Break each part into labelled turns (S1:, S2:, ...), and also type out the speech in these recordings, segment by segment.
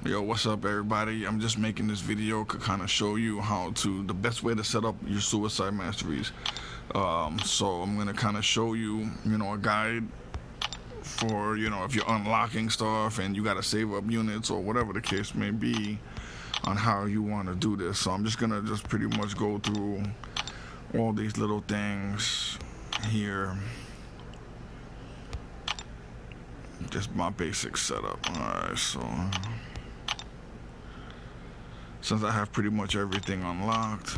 S1: Yo, what's up, everybody? I'm just making this video to kind of show you the best way to set up your suicide masteries. So I'm gonna kind of show you, a guide for, if you're unlocking stuff and you gotta save up units or whatever the case may be, on how you want to do this. So I'm just gonna pretty much go through all these little things here. Just my basic setup. Alright, so since I have pretty much everything unlocked,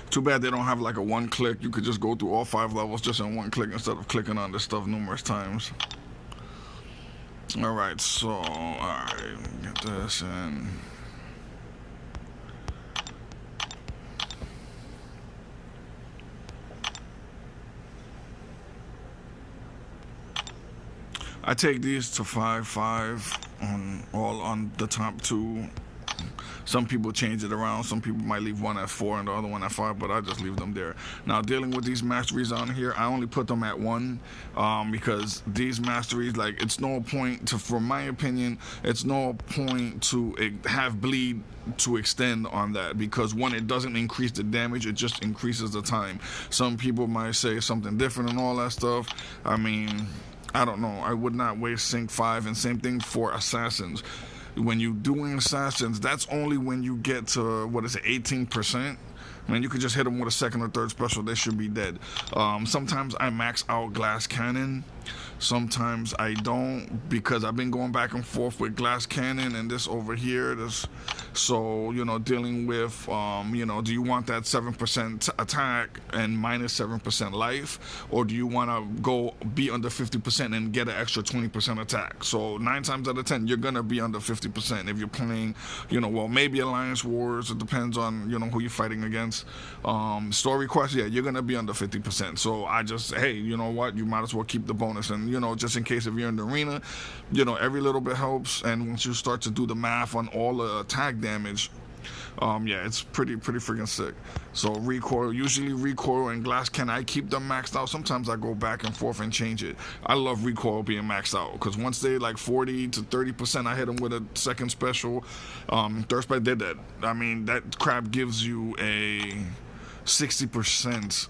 S1: too bad they don't have like a one click. You could just go through all 5 levels just in one click instead of clicking on this stuff numerous times. Alright, so alright, get this in. I take these to 5-5 on the top 2. Some people change it around. Some people might leave one at 4 and the other one at 5, but I just leave them there. Now, dealing with these masteries on here, I only put them at 1 because these masteries, like, it's no point to, from my opinion, it's no point to have bleed to extend on that, because when it doesn't increase the damage, it just increases the time. Some people might say something different and all that stuff. I mean, I don't know. I would not waste sync 5, and same thing for assassins. When you're doing assassins, that's only when you get to, 18%. I mean, you could just hit them with a second or third special, they should be dead. Sometimes I max out glass cannon. Sometimes I don't, because I've been going back and forth with glass cannon and this over here. So, dealing with, do you want that 7% attack and minus 7% life? Or do you want to be under 50% and get an extra 20% attack? So 9 times out of 10, you're going to be under 50% if you're playing, maybe Alliance Wars. It depends on, who you're fighting against. Story quests, yeah, you're going to be under 50%. So I just, hey, you know what? You might as well keep the bonus. And, just in case if you're in the arena, every little bit helps. And once you start to do the math on all the attack damage, yeah, it's pretty freaking sick. So usually recoil and glass cannon, I keep them maxed out. Sometimes I go back and forth and change it. I love recoil being maxed out, because once they like 40 to 30%, I hit them with a second special. Third special, did that. I mean, that crap gives you a 60%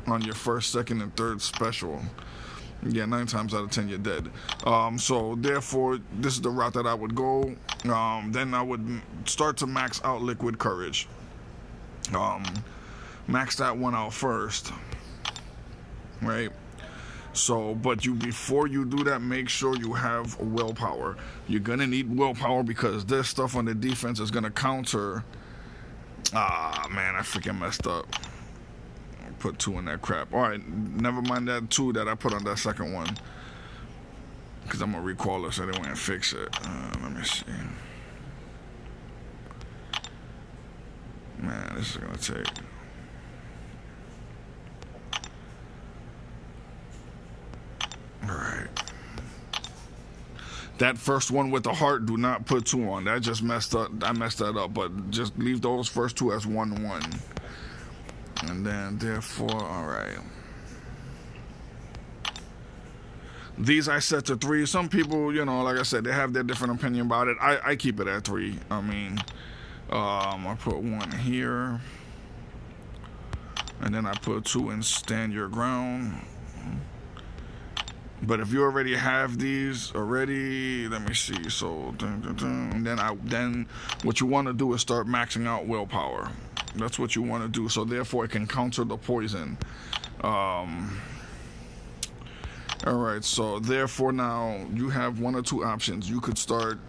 S1: on your first, second, and third special. Yeah, 9 times out of 10 you're dead. So therefore, this is the route that I would go. Then I would start to max out liquid courage. Max that one out first, right? So, but before you do that, make sure you have willpower. You're gonna need willpower, because this stuff on the defense is gonna counter. Ah, man, I freaking messed up. Put 2 in that crap. Alright, never mind that 2 that I put on that second one, because I'm gonna recall it so they won't fix it. Let me see. Man, this is gonna take. Alright. That first one with the heart, do not put 2 on. That just messed up. I messed that up, but just leave those first 2 as 1-1. And then, therefore, alright. These I set to 3. Some people, like I said, they have their different opinion about it. I keep it at 3. I mean, I put 1 here. And then I put 2 in stand your ground. But if you already have these already, let me see. So, and then what you want to do is start maxing out willpower. That's what you want to do, so therefore it can counter the poison. Alright, so therefore now you have 1 or 2 options. You could start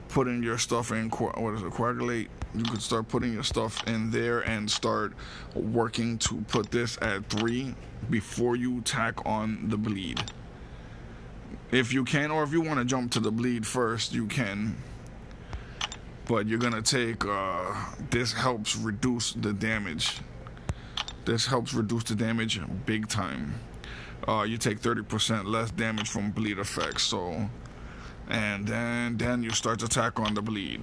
S1: putting your stuff in, coagulate. You could start putting your stuff in there and start working to put this at 3 before you tack on the bleed. If you can, or if you want to jump to the bleed first, you can. But you're gonna take, this helps reduce the damage. This helps reduce the damage big time. You take 30% less damage from bleed effects. So, and then you start to tack on the bleed.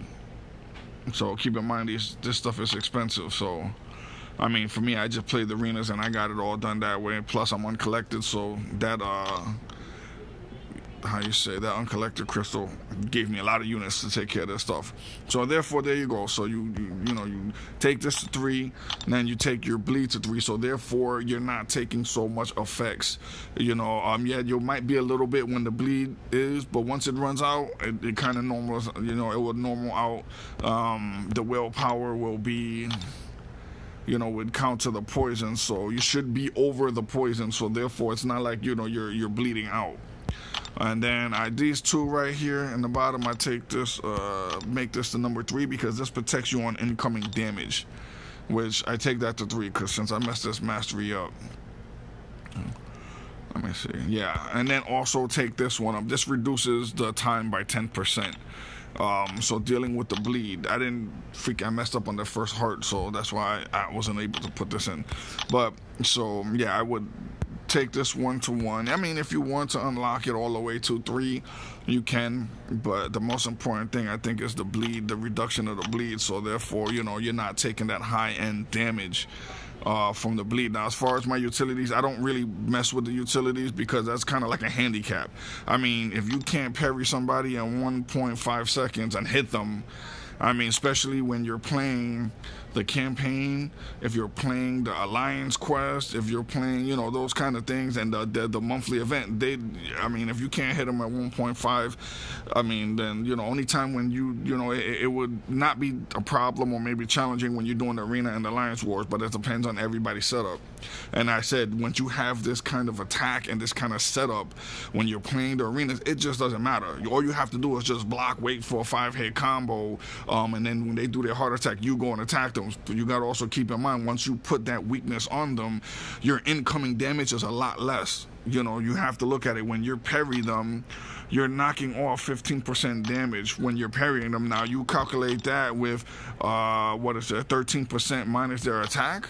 S1: So keep in mind, this stuff is expensive. So I mean, for me, I just played the arenas and I got it all done that way. Plus, I'm uncollected, so that how you say, that uncollected crystal gave me a lot of units to take care of this stuff. So therefore, there you go. So you take this to 3, and then you take your bleed to 3. So therefore, you're not taking so much effects. Yeah, you might be a little bit when the bleed is, but once it runs out, it kind of normals. It will normal out. The willpower will be, would counter the poison. So you should be over the poison. So therefore, it's not like you're bleeding out. And then these 2 right here in the bottom, I take this, make this the number 3 because this protects you on incoming damage, which I take that to 3 because since I messed this mastery up. Let me see. Yeah, and then also take this one up. This reduces the time by 10%. So dealing with the bleed, I messed up on the first heart, so that's why I wasn't able to put this in. But so yeah, I would take this 1 to 1. I mean, if you want to unlock it all the way to 3, you can, but the most important thing I think is the bleed, the reduction of the bleed. So therefore, you're not taking that high-end damage from the bleed. Now, as far as my utilities, I don't really mess with the utilities because that's kind of like a handicap. I mean, if you can't parry somebody in 1.5 seconds and hit them, I mean, especially when you're playing the campaign, if you're playing the Alliance quest, if you're playing, those kind of things, and the monthly event, if you can't hit them at 1.5, I mean, then, only time when it would not be a problem or maybe challenging when you're doing the arena and the Alliance wars, but it depends on everybody's setup. And I said, once you have this kind of attack and this kind of setup, when you're playing the arenas, it just doesn't matter. All you have to do is just block, wait for a 5-hit combo, and then when they do their heart attack, you go and attack them. You got to also keep in mind, once you put that weakness on them, your incoming damage is a lot less. You have to look at it. When you parry them, you're knocking off 15% damage when you're parrying them. Now, you calculate that with, 13% minus their attack?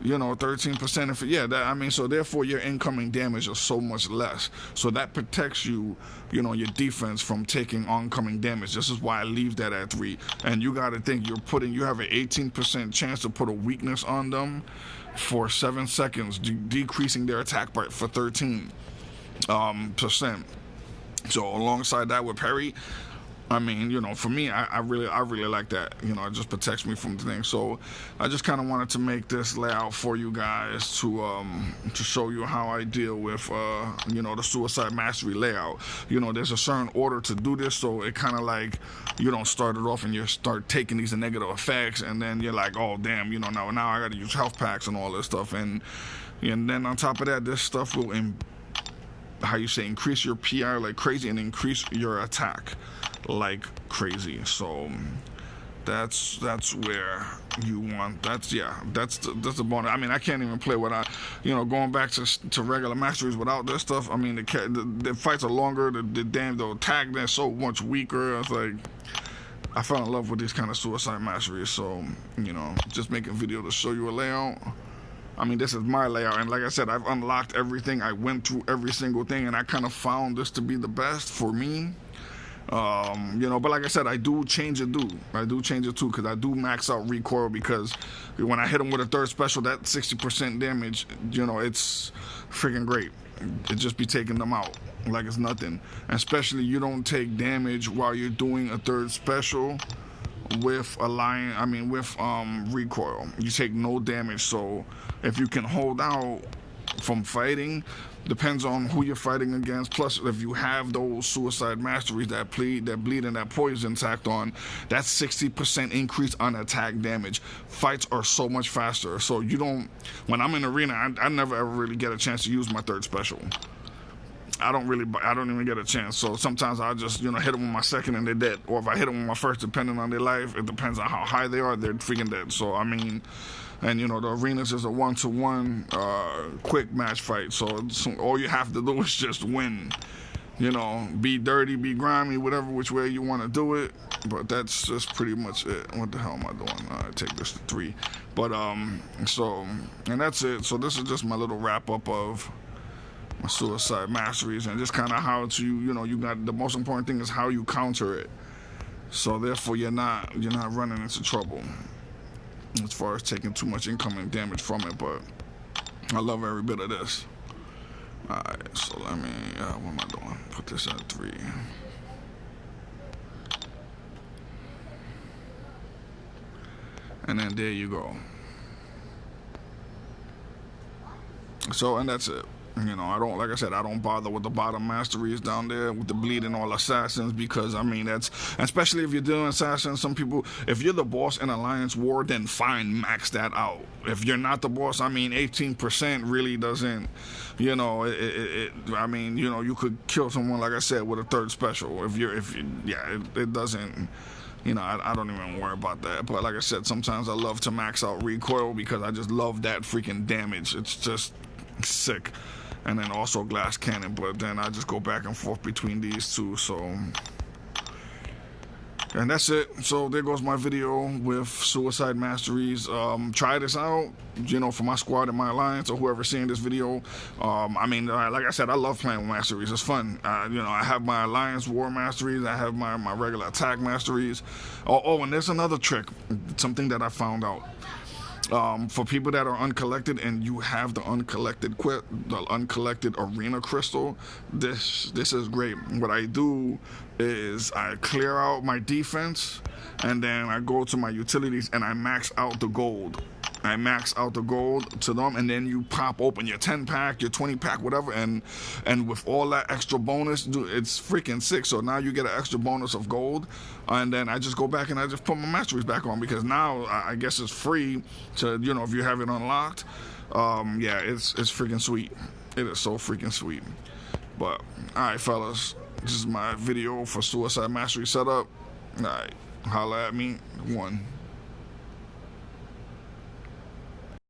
S1: 13%. So therefore your incoming damage is so much less. So that protects you, your defense from taking oncoming damage. This is why I leave that at 3. And you got to think you have an 18% chance to put a weakness on them for 7 seconds, decreasing their attack by for 13%. So alongside that with parry, I mean, for me, I really like that. It just protects me from things. So I just kind of wanted to make this layout for you guys to show you how I deal with the Suicide Mastery layout. There's a certain order to do this, so it kind of like you don't start it off and you start taking these negative effects, and then you're like, oh damn, now I got to use health packs and all this stuff, and then on top of that, this stuff will increase your PI like crazy and increase your attack like crazy. So that's where you want. That's the bonus. I mean, I can't even play without going back to regular masteries without this stuff. I mean, the fights are longer. The attack they're so much weaker. It's like I fell in love with these kind of suicide masteries. So just making a video to show you a layout. I mean, this is my layout, and like I said, I've unlocked everything. I went through every single thing, and I kind of found this to be the best for me. But like I said, I do change it too, because I do max out recoil, because when I hit him with a third special, that 60% damage, it's freaking great. It just be taking them out like it's nothing. And especially you don't take damage while you're doing a third special with recoil. You take no damage. So if you can hold out from fighting, depends on who you're fighting against. Plus, if you have those suicide masteries that bleed and that poison tacked on, that's 60% increase on attack damage. Fights are so much faster. So when I'm in arena, I never ever really get a chance to use my third special. I don't even get a chance. So sometimes I'll just, hit them with my second and they're dead. Or if I hit them with my first, depending on their life, it depends on how high they are, they're freaking dead. So, I mean, and the arenas is a 1-to-1 quick match fight. So all you have to do is just win. Be dirty, be grimy, whatever, which way you want to do it. But that's just pretty much it. What the hell am I doing? I take this to 3. But, and that's it. So this is just my little wrap up of my suicide masteries, and just kind of how to you got the most important thing is how you counter it, so therefore you're not running into trouble. as far as taking too much incoming damage from it, but I love every bit of this. Alright, so let me, what am I doing? Put this at 3. And then there you go. So, and that's it. You know, I don't, like I said, I don't bother with the bottom masteries down there with the bleeding all assassins, because I mean, that's, especially if you're doing assassins, some people, if you're the boss in Alliance War, then fine, max that out. If you're not the boss, I mean, 18% really doesn't, you know, I mean, you know, you could kill someone, like I said, with a 3rd special. It doesn't, you know, I don't even worry about that. But like I said, sometimes I love to max out recoil because I just love that freaking damage. It's just sick. And then also glass cannon, but then I just go back and forth between these two. So, and that's it. So there goes my video with Suicide Masteries. Try this out, you know, for my squad and my alliance, or whoever's seeing this video. I mean, like I said, I love playing with Masteries. It's fun. You know, I have my Alliance War Masteries. I have my regular attack Masteries. Oh, and there's another trick, something that I found out. For people that are uncollected and you have the uncollected arena crystal, this is great. What I do is I clear out my defense, and then I go to my utilities and I max out the gold. I max out the gold to them, and then you pop open your 10-pack, your 20-pack, whatever, and with all that extra bonus, dude, it's freaking sick. So now you get an extra bonus of gold, and then I just go back and I just put my masteries back on, because now I guess it's free to, you know, if you have it unlocked. Yeah, it's freaking sweet. It is so freaking sweet. But alright, fellas, this is my video for Suicide Mastery setup. Alright, holla at me. 1.